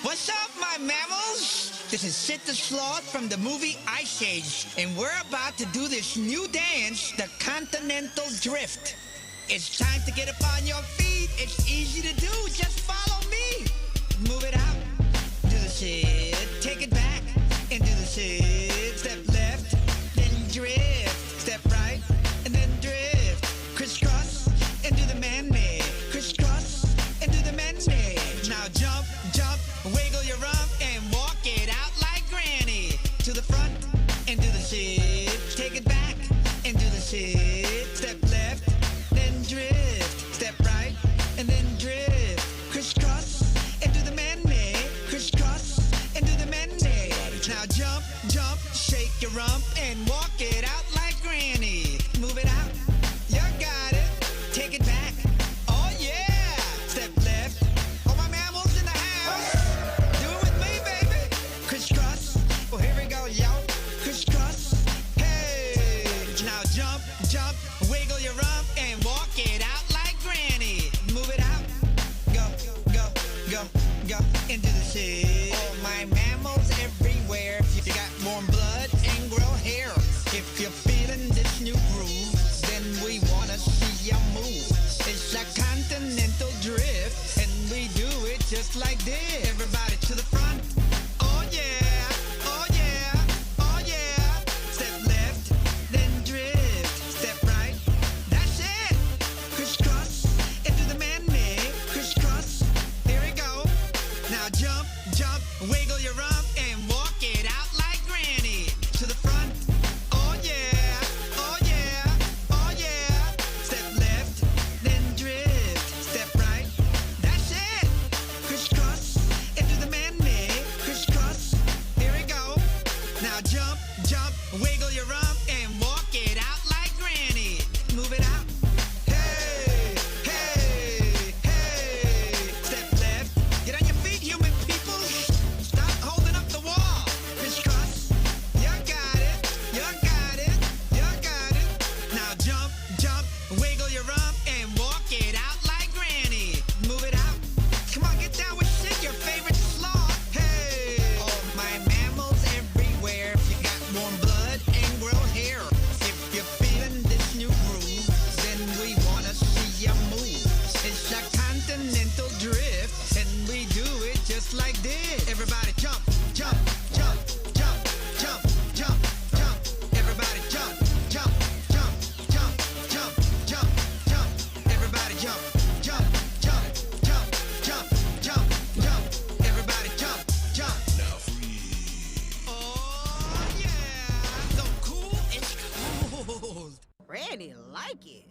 What's up, my mammals? This is Sid the Sloth from the movie Ice Age, and we're about to do this new dance, the Continental Drift. It's time to get up on your feet. It's easy to do. Just follow me. Move it out. Do the Sid. Take it back. And do the Sid. Step left. Then drift. Step right. And then drift. Crisscross. And do the man-made. Crisscross. And do the man-made. Now jump, jump. Wiggle your rump. And walk it out like granny. To the front. And do the Sid. Take it back. And do the Sid. Step left. Drift, step right, and then drift, crisscross, and do the man-made, crisscross, and do the man-made. Now jump, jump, shake your rump, and walk it out like granny. Move it out, you got it, take it back, oh yeah. Step left, all my mammals in the house, do it with me, baby. Crisscross, well here we go, yo, crisscross, hey. Now jump, jump, wiggle your rump, and walk it out like granny. Move it out. Go, go, go, go into the Sid. All my mammals everywhere. If you got warm blood and grow hair. If you're feeling this new groove, then we wanna see you move. It's a continental drift, and we do it just like this. Everybody to the front. Oh yeah, oh yeah, oh yeah. Step left, then drift. Step right. That's it. Crisscross, and do the man-made, crisscross, here we go. Now jump, jump, wiggle your rump, and walk it out like granny. To the front, oh yeah, oh yeah, oh yeah. Step left, then drift, step right, that's it. Crisscross, and do the man-made, crisscross, here we go. Now jump, jump, wiggle your rump, and walk it out like granny. Move it out. Hey, hey, hey. Step left. Get on your feet, human people. Stop holding up the wall. Crisscross. You got it. You got it. You got it. Now jump, jump, wiggle your rump, and walk it out like granny. Move it out. Come on, get down with Sid, your favorite sloth. Hey. All my mammals everywhere. If you got warm blood and grow hair. If you're feeling this new groove, then we wanna see you move. It's a continental drift, and we do it just like this. Everybody jump, jump, jump, jump, jump, jump, jump. Everybody jump, jump, jump, jump, jump, jump, jump. Everybody jump, jump, jump, jump, jump, jump, jump. Everybody jump, jump. Now freeze. Oh yeah, so cool, it's cold. Granny like it.